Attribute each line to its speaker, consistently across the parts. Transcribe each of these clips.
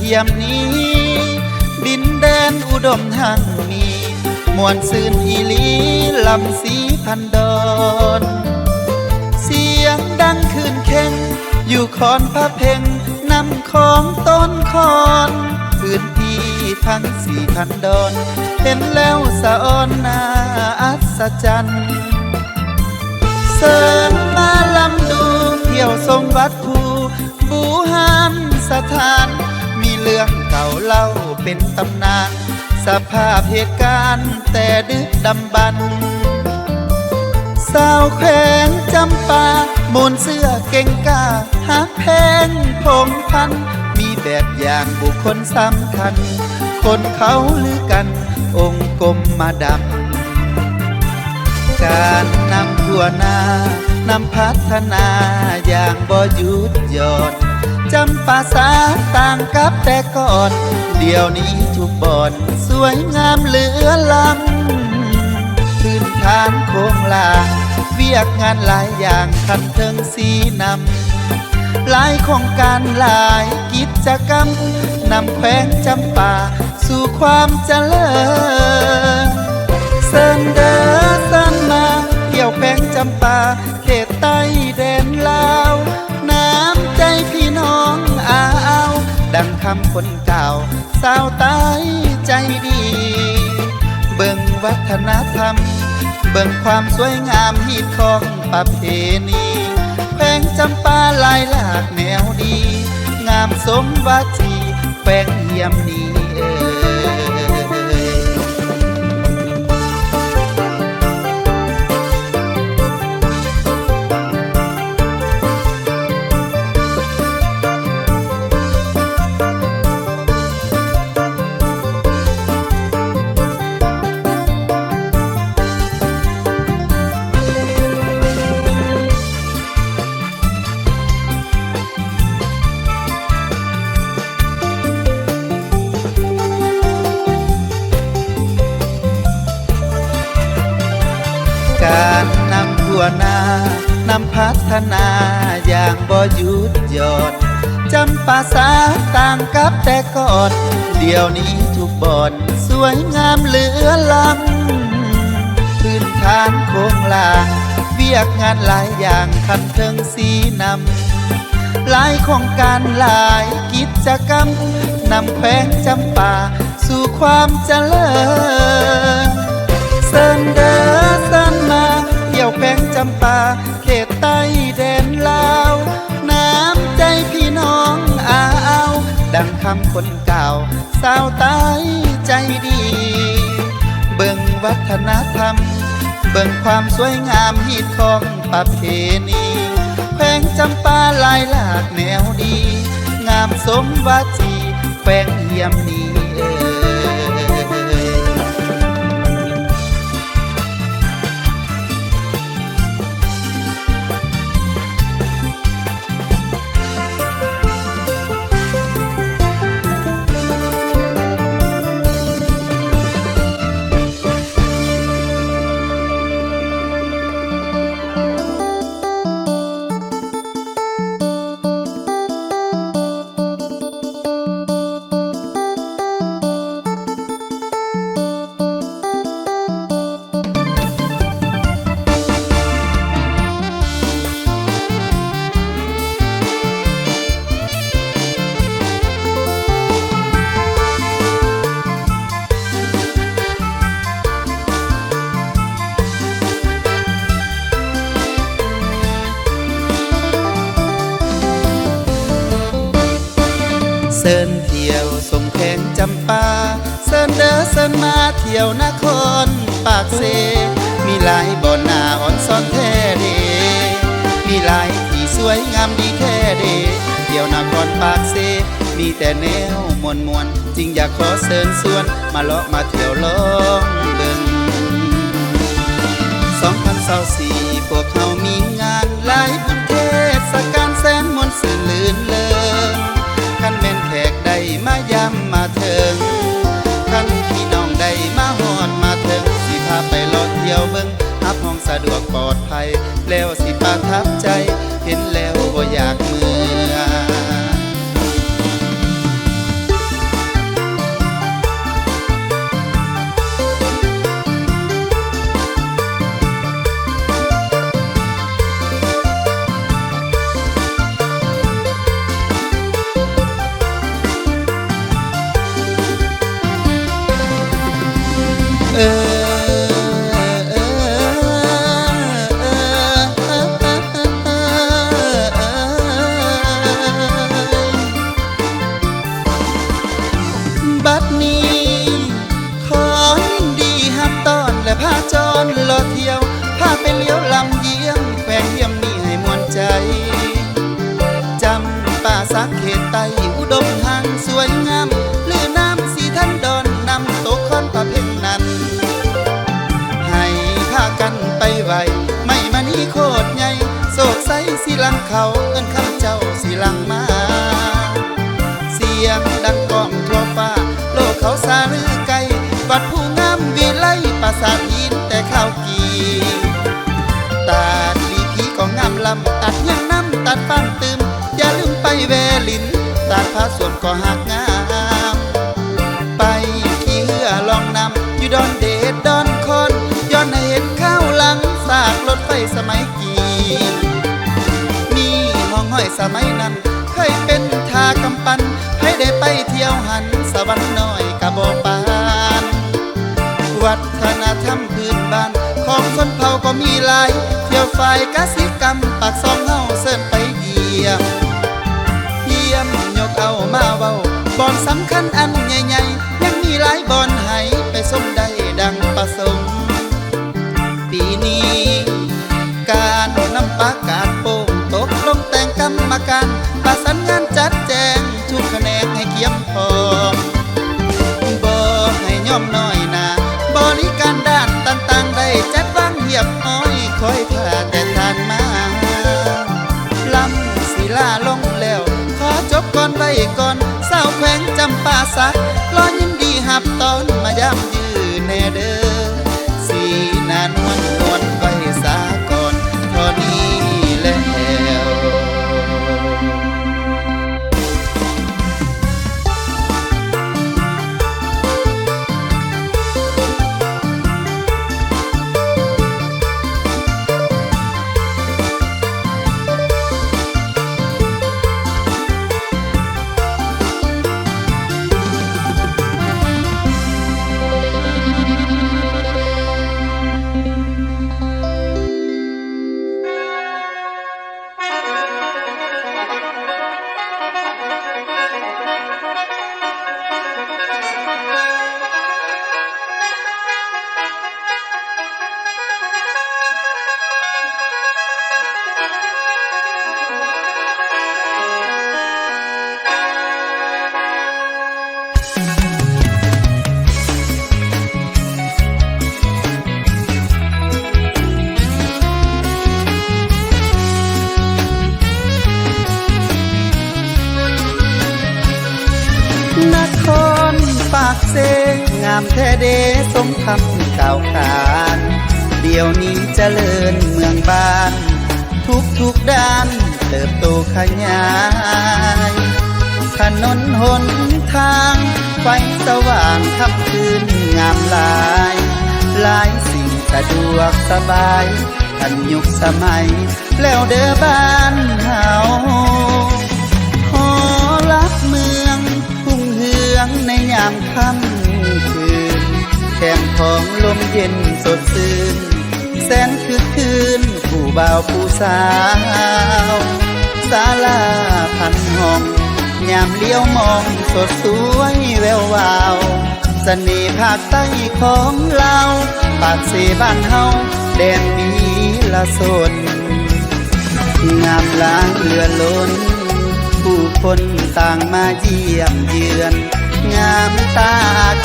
Speaker 1: ยี่ยมนี้ดินแดนอุดมทางมีมวนซื่นอีลีลำสีพันดอนเสียงดังคืนเข่งอยู่คอนพระเพ่งนำของต้นคอนพื้นที่ทั้ง4,000 ดอนเห็นแล้วสะอ้อนน่าอัศจรรย์เสริญมาลำดูเที่ยวทรงวัดภูบูหานสถานมีเรื่องเก่าเล่าเป็นตำนานสภาพเหตุการณ์แต่ดึกดำบรรพ์สาวแขวงจำปามูลเสื้อเก่งกล้าหักแพงพงพันมีแบบอย่างบุคคลสำคัญคนเขาลือกันองค์กรมมาดำการนำทั่วหน้านำพัฒนาอย่างบ่หยุดหย่อนจำปาสาต่างกับแต่ก่อนเดี๋ยวนี้ทุกบ่อนสวยงามเหลือล้ำพื้นฐานโครงลางเวียกงานหลายอย่างทันเทิงสีนำหลายโครงการหลายกิจกรรมนำแขวงจำปาสู่ความเจริญเสินเดอเสินมาเที่ยวแขวงจำปาเขตใต้แดนลาวน้ำใจพี่น้องอาดังคำคนเก่าสาวใต้ใจดีเบิ่งวัฒนธรรมเบิ่งความสวยงามฮีดของประเพณีแขวงจำปาลายหลากแนวดีงามสมวาจีแขวงเยี่ยมนี้การนำทั่วหน้านำพัฒนาอย่างบ่หยุดหย่อนจำปาสาต่างกับแต่ก่อนเดี๋ยวนี้ทุกบ่อนสวยงามเหลือล้ำพื้นฐานโครงลางเวียกงานหลายอย่างทันเทิงสีนำหลายโครงการหลายกิจกรรมนำแขวงจำปาสู่ความเจริญเสินเดอเสินมาเที่ยวแขวงจำปาเขตใต้แดนลาวน้ำใจพี่น้องอาดังคำคนเก่าสาวใต้ใจดีเบิ่งวัฒนธรรมเบิ่งความสวยงามฮีดของประเพณีแขวงจำปาลายหลากแนวดีงามสมวาจีแขวงเยี่ยมนี้เสินเที่ยวสมแขงจำปาเสินเดอเสินมาเที่ยวนครปากเซมีหลายบ่อนนาอ่อนซ้อนแท้เดมีหลายที่สวยงามดีแท้เดเที่ยวนครปากเซมีแต่แนวมวลจริงอยากขอเชิญชวนมาเลาะมาเที่ยวลองเบิ่ง2024พวกเขามีงานหลายบุญเทศกาลแสนมนต์สื่อลื่นเลิงคันแม่นแขกได้มายำมาเถิงคันพี่น้องได้มาฮอดมาเถิงสิพาไปเลาะเที่ยวเบิ่งรับห้องสะดวกปลอดภัยแล้วสิประทับใจเห็นแล้วบ่อยากเมื่อ สักเขตไตอุดมหังสวยงามลือน้ำสีทันดอนนำตกคอนประเพ็ญนั้นให้พากันไปไหวไม่มานี้โคตรใหญ่โศกใสสิลังเขาเอิ้นคำเจ้าสิลังมาเสียงดังก้องทั่วฟ้าโลกเขาสาลือไกลวัดผู้งามวิไลปราสาทหินแต่ข้าวกีตาดีผีก็งามลำตัดยังน้ำตัดฟันตืมอย่าลืมไปแวลินตัดผ้าส่วนก็หักงามไปขี่เรือลองนำอยู่ดอนเดชดอนคอนย้อนให้เห็นข้าวหลังสากรถไฟสมัยกี่มีห้องห้อยสมัยนั้นเคยเป็นทากำปั้นให้ได้ไปเที่ยวหันสวรรค์น้อยกะบ่ปานวัฒนธรรมพื้นบ้านของชนเผ่าก็มีหลายเที่ยวฝ่ายกสิกรรมปากซองเฮาเสิร์นไปเยี่ยมยกเอามาเว้าบ่อนสำคัญอันใหญ่ๆยังมีหลายบ่อนให้ไปสมได้ดังประสงค์ปีนี้การนำประกาศโป่งตกลงแต่งกรรมการประสานงานจัดแจงทุกแขนงให้เขียมพร้อมบ่ให้ย่อมน้อยหนาบริการด้านต่างๆได้จัดวางเรียบร้อยคอยท่าแต่ทานมาลำศิลาลงแล้วขอจบก่อนไว้ก่อนสาวแขวงจำปาสักรอยินดีหับตอนมาย้ำยืนแน่เด้อสีหน้านวลนวลไว้สาก่อนเท่านี้แล้ว เสงามแท้เดสมคำกล่าวขานเดี๋ยวนี้เจริญเมืองบ้านทุกด้านเติบโตขยายถนนหนทางไฟสว่างทับคืนงามหลายสิ่งสะดวกสบายทันยุคสมัยแล้วเด้อบ้านเฮาหอลักเมืองพุ่งเฮืองในยามค่ำคืนแคมของลมเย็นสดชื่นแสนคือคืนผู้บ่าวผู้สาวศาลาพันห้องยามเลี้ยวมองสดสวยแวววาวเสน่ห์ภาคใต้ของเราปากเสบ้านเฮาแดนมีละสนงามล้างเรือล้นผู้คนต่างมาเยี่ยมเยือนงามตา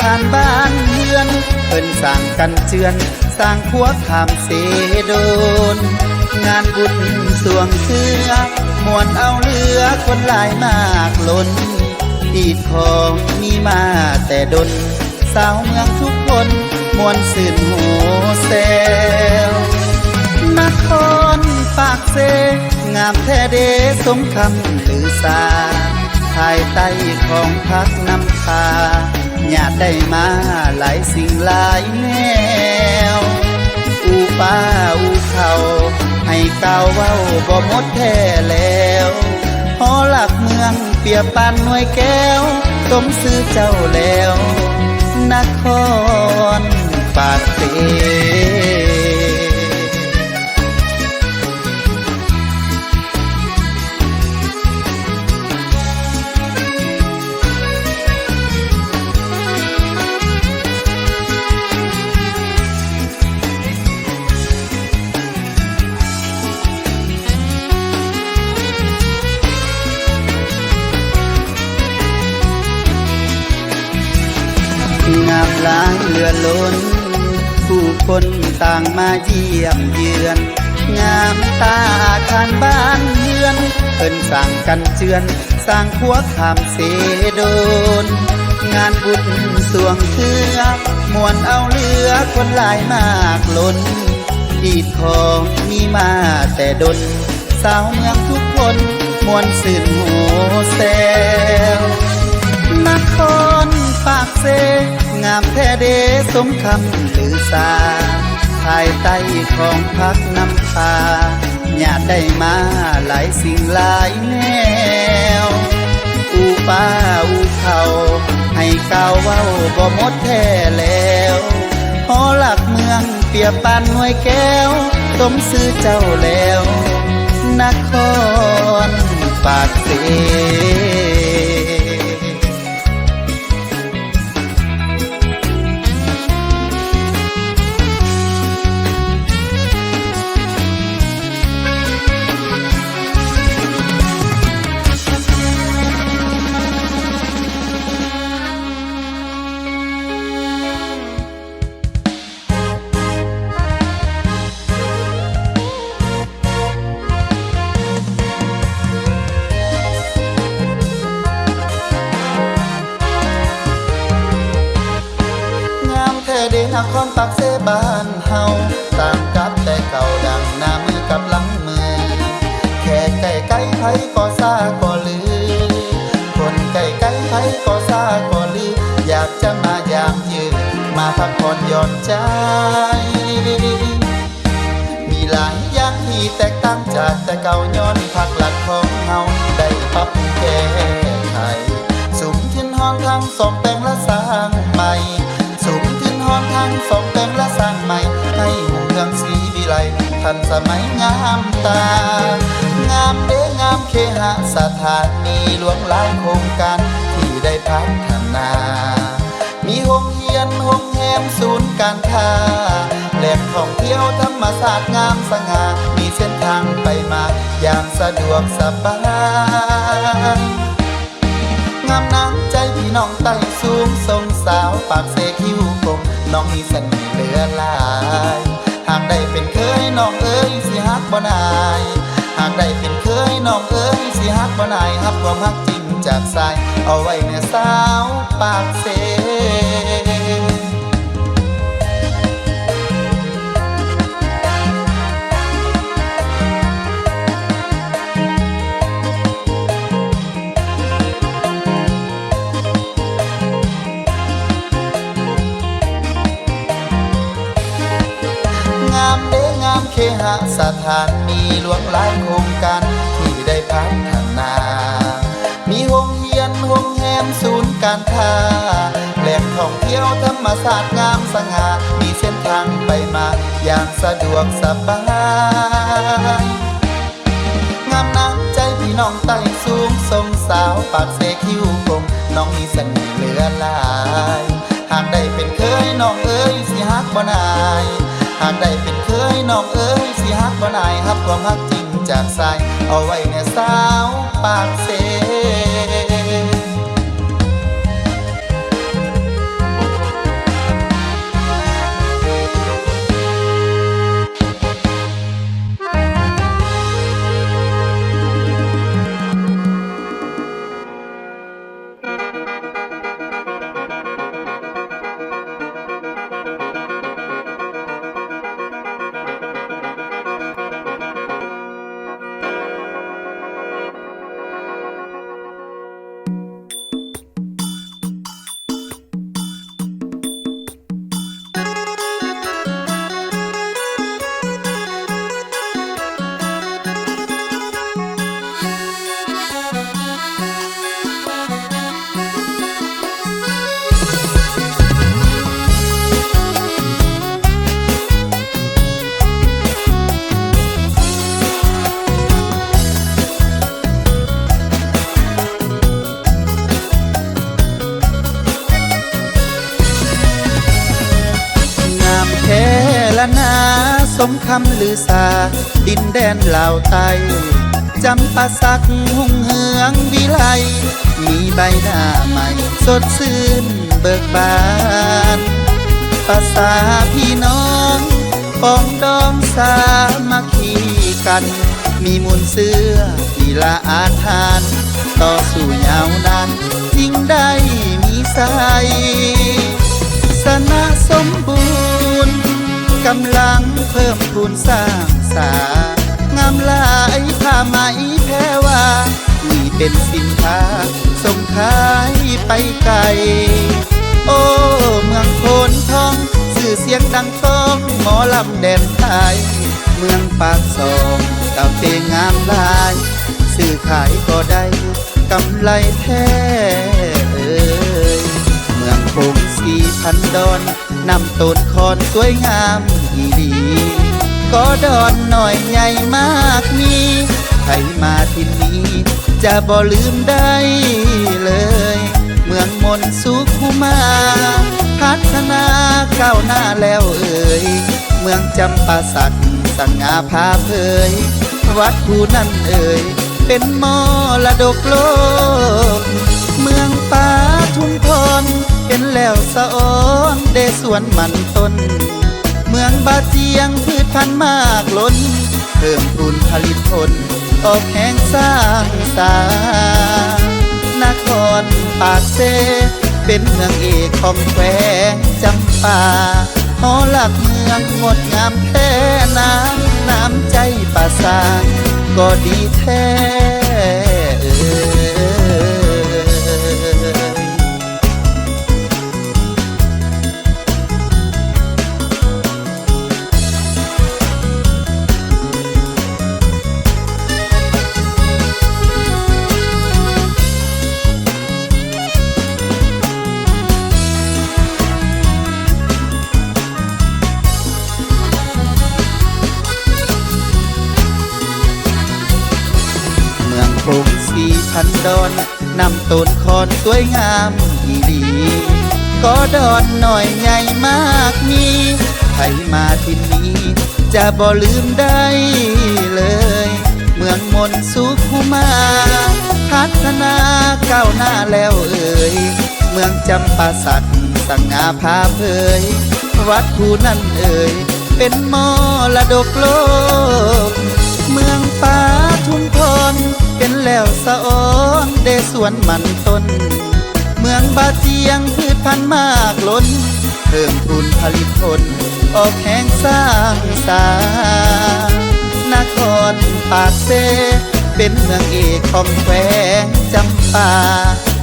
Speaker 1: คานบ้านเฮือนเพิ่นสร้างกันเจือนสร้างขัวขามเสโดนงานบุญสวงเสือมวนเอาเรือคนหลายมากล้นอีดของมีมาแต่ดนสาวเมืองทุกคนมวนสื่นโหแซวนครปากเสงามแท้เดสมคำลือสาภายใต้ของพักนำพาญาติได้มาหลายสิ่งหลายแนวอูป้าอูเขาให้ก้าวเว้าบ่หมดแท้แล้วหอหลักเมืองเปียบปานหน่วยแก้วสมซื่อเจ้าแล้วนครปากเส อล้นผู้คนต่างมาเยี่ยมเยือนงามตาอาคารบ้านเยือนเพิ่นสร้างกันเจือนสร้างขัวขามเสโดนงานบุญสวงเทือมวนเอาเรือคนหลายมากล้นอีทองมีมาแต่ดนสาวเมืองทุกคนมวนสื่นโหแซวนครปากเซงามแท้เดสมคำลือสาภายใต้ของพักน้ำพาญาติได้มาหลายสิ่งหลายแนวอูป้าอูเขาให้ก้าวเว้าบ่หมดแท้แล้วหอหลักเมืองเปรียบปานหน่วยแก้วสมซื่อเจ้าแล้วนครปากเสนครปากเสบ้านเฮาต่างกับแต่เก่าดังหน้ามือกับหลังมือแค่ไก่ไก่ไผก็ซาก็ลือคนไก่ไก่ไผก็ซาก็ลืออยากจะมายามยืนมาพักผ่อนหย่อนใจมีหลายอย่างที่แตกต่างจากแต่เก่าย้อนพักหลักของเฮาได้ปรับแก้ไขสุ่มทิ้นห้องทางสมแปลงและสร้างใหม่สุ่มทิ้นห้องทางสมแปลงและสร้างใหม่ให้หุ่งเรืองสีวิไลทันสมัยงามตางามเด้งามเคหสถานมีหลวงหลายโครงการที่ได้พัฒนามีโรงเรียนโรงแรมศูนย์การค้าแหล่งท่องเที่ยวธรรมศาสตร์งามสง่ามีเส้นทางไปมาอย่างสะดวกสบายงามน้ำใจพี่น้องไต่สูงทรงสาวปากเสคิ้วคมน้องมีเสน่ห์เหลือหลายหากได้เป็นเคยน้องเอ๋ยสิฮักบ่นายหากได้เป็นเคยน้องเอ๋ยสิฮักบ่นายฮักความฮักจริงจากสายเอาไว้เนี่ยสาวปากเสเคหสถานมีหลวงหลายโครงการที่ได้พัฒนามีโรงเรียนโรงแรมศูนย์การค้าแหล่งท่องเที่ยวธรรมศาสตร์งามสง่ามีเส้นทางไปมาอย่างสะดวกสบายงามน้ำใจพี่น้องไต่สูงทรงสาวปากเสคิ้วคมน้องมีเสน่ห์เหลือหลายหากได้เป็นเคยน้องเอ๋ยสิฮักบ่นายหากได้เป็นเคยน้องเอ๋ยสิฮักบ่นายฮักความฮักจริงจากสายเอาไว้เนี่ยสาวปากเสนาสมคำลือสาดินแดนลาวไตจำปาสักหุ่งเหืองวิไลมีใบหน้าใหม่สดชื่นเบิกบาน ภาษาพี่น้องปองดองสามัคคีกันมีมูลเสื้อที่ละอาทานต่อสู่ยาวนานยิ่งได้มีใสสนะสมบูรณ์กำลังเพิ่มพูนสร้างสางามหลายผ้าไหมแพรว่านี่เป็นสินค้าส่งขายไปไกลโอ้เมืองโพนทองชื่อเสียงดังก้องหมอลำแดนไทยเมืองปากซองกาแฟงามหลายซื้อขายก็ได้กำไรแท้เอ่ยเมืองคง4,000 ดอนนำต้นคอนสวยงามอีดีก็ดอนหน่อยใหญ่มากมีใครมาที่นี้จะบ่ลืมได้เลยเมืองมนสุขุมาพัฒนาก้าวหน้าแล้วเอ่ยเมืองจำปาสักสง่าพาเผยวัดภูนั่นเอ่ยเป็นมรดกโลกเมืองป่าทุ่งทนเห็นแล้วสะอ้อนเดสวนมันต้นเมืองบาเจียงพืชพันธุ์มากล้นเพิ่มพูนผลิตผลออกแห่งสร้างสานครปากเซเป็นเมืองเอกของแขวงจำปาหอหลักเมืองงดงามแท้น้ำใจป่าสางก็ดีแท้เอ่ยคง4,000 ดอนนำต้นคอนสวยงามอีดีก็ดอนหน่อยใหญ่มากมีใครมาที่นี้จะบ่ลืมได้เลยเมืองมนสุขุมาพัฒนาก้าวหน้าแล้วเอ่ยเมืองจำปาสักสง่าพาเผยวัดภูนั่นเอ่ยเป็นมรดกโลกเมืองป่าทุ่งทนเห็นแล้วสะอ้อนเดสวนมันต้นเมืองบาเจียงพืชพันธุ์มากล้นเพิ่มพูนผลิตผลออกแห่งสร้างสานครปากเซเป็นเมืองเอกของแขวงจำปา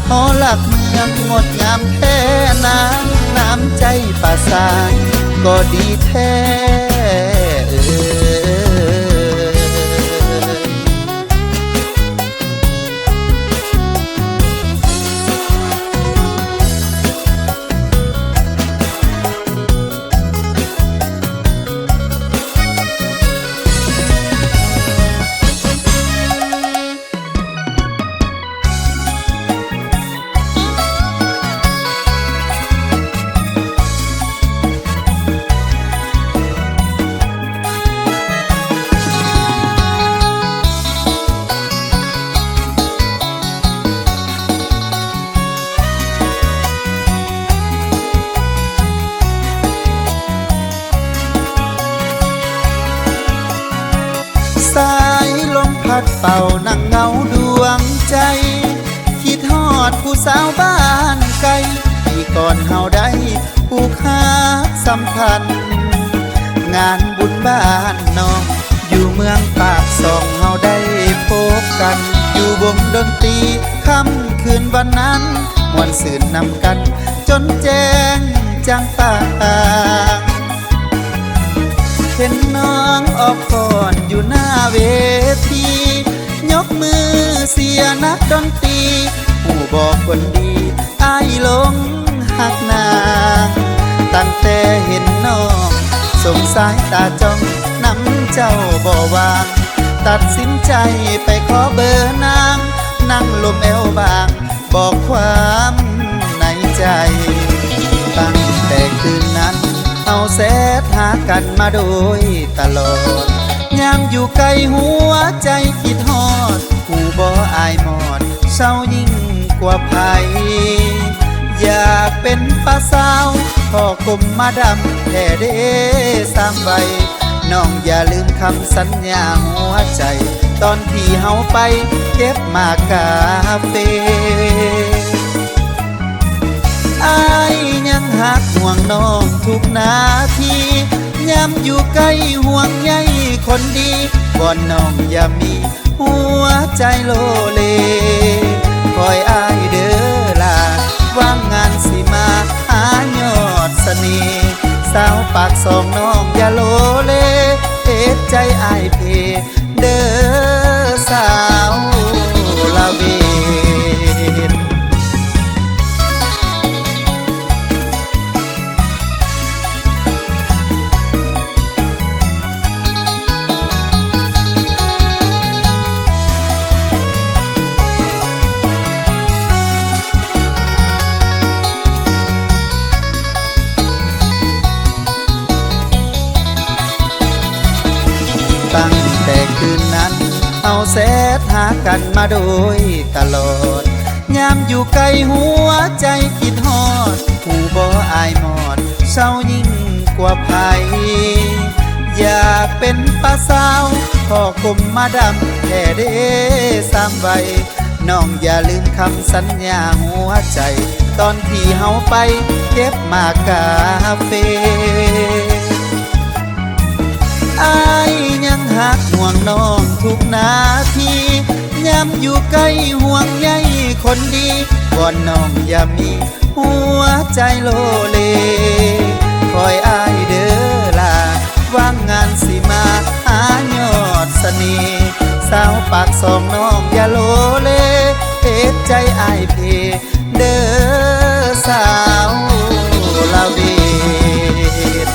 Speaker 1: หอหลักเมืองงดงามแท้น้ำใจป่าสางก็ดีแท้เอ่สายลมพัดเป่านั่งเงาดวงใจคิดฮอดผู้สาวบ้านไกลปีก่อนเฮาได้ผู้ค้าสัมพันธ์งานบุญบ้านน้องอยู่เมืองปากซองเฮาได้พบกันอยู่วงดนตรีค่ำคืนวันนั้นมวนสื่นนำกันจนแจ้งจังป่าเห็นน้องออกก่อนอยู่หน้าเวทียกมือเสียนักดนตรีผู้บอกคนดีอ้ายหลงหักนางตั้งแต่เห็นน้องส่งสายตาจ้องน้ำเจ้าบ่วางตัดสินใจไปขอเบอร์นางนั่งลมแอวบางบอกความในใจตั้งแต่คืนนั้นเอาแสดหากันมาโดยตลอดยามอยู่ไกลหัวใจคิดฮอดผู้บ่อายหมอดเศร้ายิ่งกว่าภัยอยากเป็นป้าสาว พ่อกลมมาดำแท่เด้สามใบน้องอย่าลืมคำสัญญาหัวใจตอนที่เฮาไปเก็บหมากกาเฟอายยังหักห่วงน้องทุกนาทีย้ำอยู่ใกล้ห่วงใยคนดีวอนน้องอย่ามีหัวใจโลเลคอยอายเด้อล่ะว่างงานสิมาหายอดเสน่ห์สาวปากสองน้องอย่าโลเลเอ็ดใจอายเพเด้อสาวละเวรตั้งแต่คืนนั้นเอาแสดหากันมาโดยตลอดยามอยู่ไกลหัวใจคิดฮอดผู้บ่อายหมอดเศร้ายิ่งกว่าภัยอยากเป็นป้าสาวพ่อกลมมาดำแท่เด้สามใบน้องอย่าลืมคำสัญญาหัวใจตอนที่เฮาไปเก็บหมากกาเฟอายยังหักห่วงน้องทุกนาทีย้ำอยู่ใกล้ห่วงใยคนดีวอนน้องอย่ามีหัวใจโลเลคอยอายเด้อล่ะว่างงานสิมาหายอดเสน่ห์สาวปากสองน้องอย่าโลเลเอ็ดใจอายเพเด้อสาวละเวร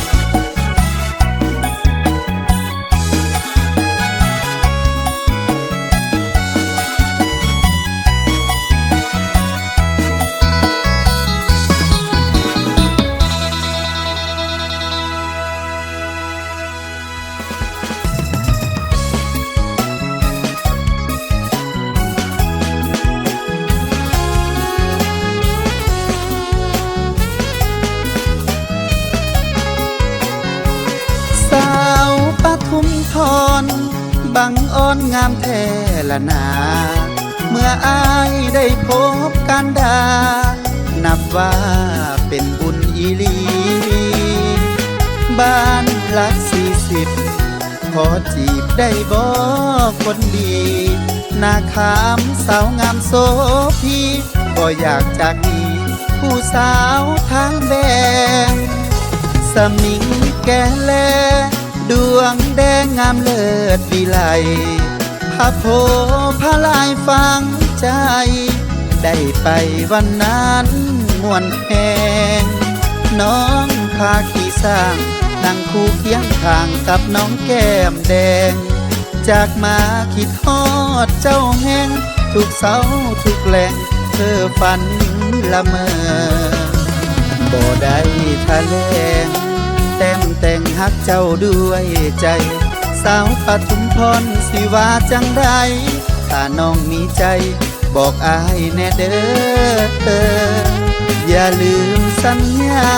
Speaker 1: สาวปทุมพรบังอ่อนงามแท้ละนาเมื่ออายได้พบกันดานับว่าเป็นบุญอีหลีบ้านหลัก40ขอจีบได้บ่คนดีนาขามสาวงามโสพีบ่อยากจากนี้ผู้สาวทางแดงสมิงแก่แลดวงแดงงามเลิศวิไลพระโพพระลายฟังใจได้ไปวันนั้นมวนแหงน้องพาขี่สร้างนั่งคู่เคียงข้างกับน้องแก้มแดงจากมาคิดฮอดเจ้าแห้งทุกเสาทุกแหล่งเธอฝันละเมอบ่ได้ทะเลงแต้มแต่งฮักเจ้าด้วยใจสาวปทุมพรสิว่าจังใดถ้าน้องมีใจบอกอายแน่เด้ออย่าลืมสัญญา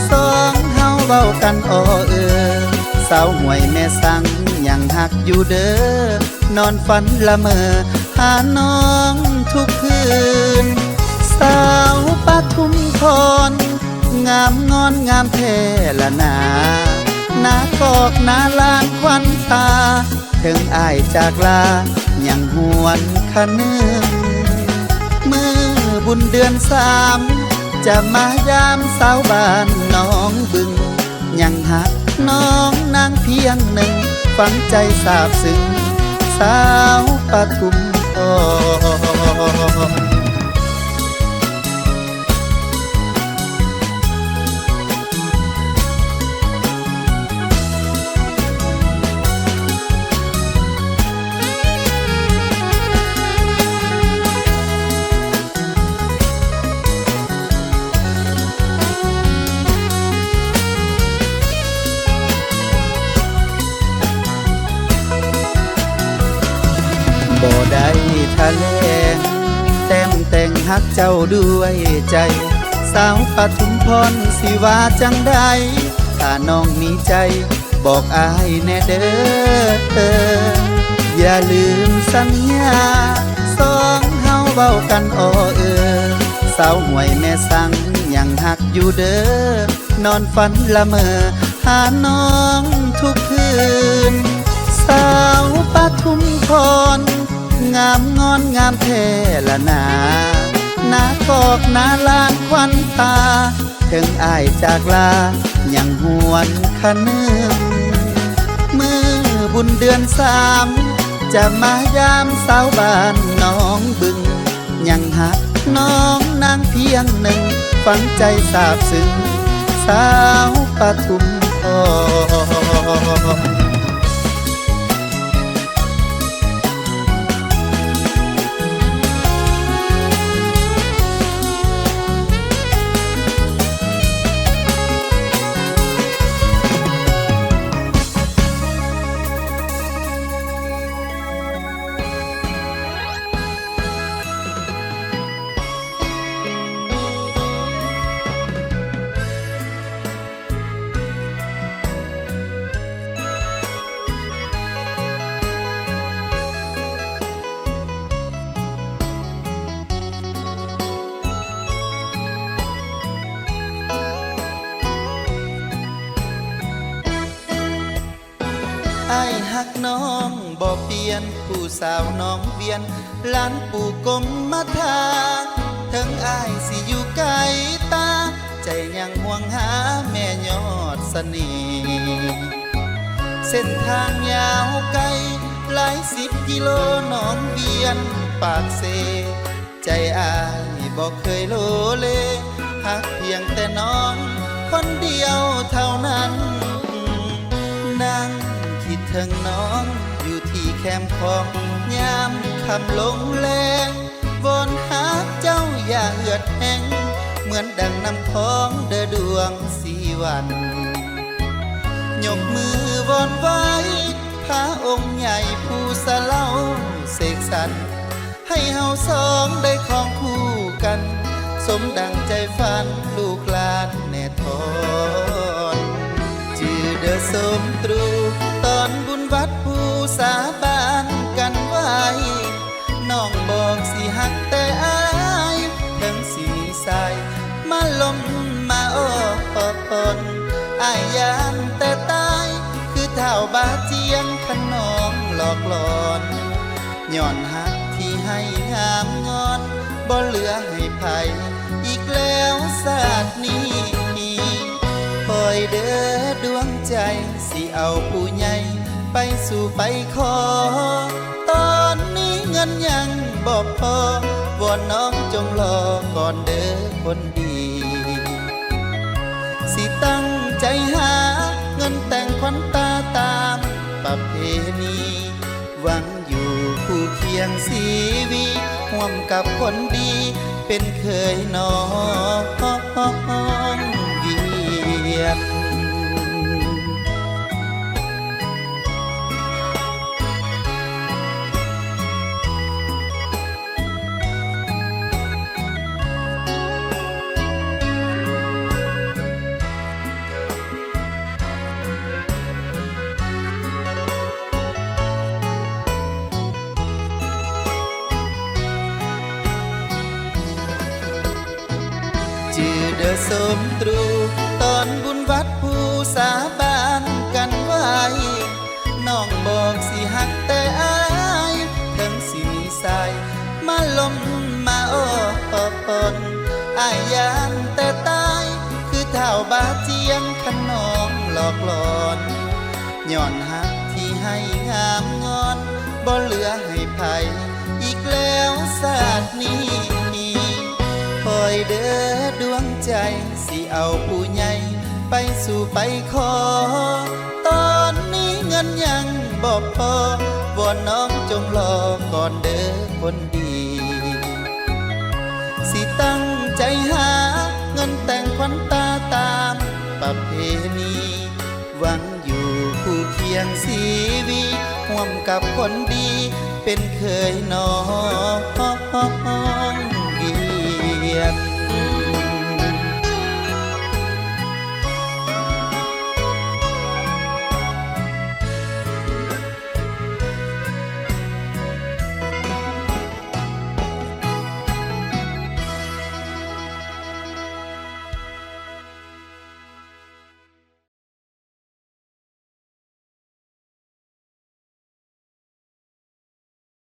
Speaker 1: สองเฮาเว้ากันสาวหวยแม่สังยังหักอยู่เด้อนอนฝันละเมอหาน้องทุกคืนสาวปทุมพรงามงอนงามแท้ละนาหน้ากอกหน้าลานควันตาถึงอายจากลายังหวนคะนึงมือบุญเดือน3จะมายามสาวบ้านน้องบึงยังหักน้องนางเพียงหนึ่งฝังใจสาบซึ้งสาวปทุมพรบ่ได้ทะเลงแต้มแต่งฮักเจ้าด้วยใจ สาวปทุมพรสิว่าจังใดถ้าน้องมีใจบอกอายแน่เด้ออย่าลืมสัญญาสองเฮาเว้ากันอ้อสาวห่วยแม่สังยังหักอยู่เด้อนอนฝันละเมอหาน้องทุกคืนสาวปทุมพรงามงอนงามแท้ละนาหน้ากอกหน้าลานควันตาถึงอ้ายจากลายังหวนคะนึงมือบุญเดือนสามจะมายามสาวบ้านน้องบึงยังหักน้องนางเพียงหนึ่งฝังใจสาบซึ้งสาวปทุมพรอ้ายหักน้องบ่เปลี่ยนผู้สาวน้องเวียนล้านปู่กลมมาทาถึงอ้ายสิอยู่ไกลตาใจยังห่วงหาแม่ยอดเสน่ห์เส้นทางยาวไกลหลาย10 กิโลน้องเวียนปากเซใจอ้ายบ่เคยโลเลหักเพียงแต่น้องคนเดียวเท่านั้นนั่งคิดถึงน้องอยู่ที่แคมป์ของยามคำลงแรงวอนหาเจ้าอย่าเหือดแห้งเหมือนดังน้ำท้องเดือดวงสีวันยกมือวอนไว้พระองค์ใหญ่ผู้สะเล่าเสกสรรให้เฮาสองได้ครองคู่กันสมดังใจฝันลูกหลานแน่ทอนจือเดอสมตรูตอนบุญวัดผู้สาบานกันไว้น้องบอกสิหักแต่อายถึงสิมีสายมาลมมาโอ้อนอายยามแต่ตายคือเท่าบาเจียงขนองหลอกหลอนย้อนหักที่ให้งามงอนบ่เหลือให้ไผอีกแล้วศาสตร์นี้คอยเด้อดวงใจสิเอาผู้ใหญ่ไปสู่ไปขอตอนนี้เงินยังบ่พอวอนน้องจงรอก่อนเด้อคนดีสิตั้งใจหาเงินแต่งขวัญตาตามประเพณีหวังอยู่คู่เคียงสีวีร่วมกับคนดีเป็นเคยน้องเวียนจือเดอสมตรูตอนบุญวัดผู้สาบานกันไว้น้องบอกสิหักแต่อายถึงสิมีสายมาลมมาโอ้อนอายยามแต่ตายคือเท่าบาเจียงขนองหลอกหลอนย้อนหักที่ให้งามงอนบ่เหลือให้ไผอีกแล้วศาสตร์นี้คอยเด้อดวงใจสิเอาผู้ใหญ่ไปสู่ไปขอตอนนี้เงินยังบ่พอวอนน้องจงรอก่อนเด้อคนดีสิตั้งใจหาเงินแต่งขวัญตาตามประเพณีหวังอยู่คู่เคียงสีวีร่วมกับคนดีเป็นเคยน้องเวียน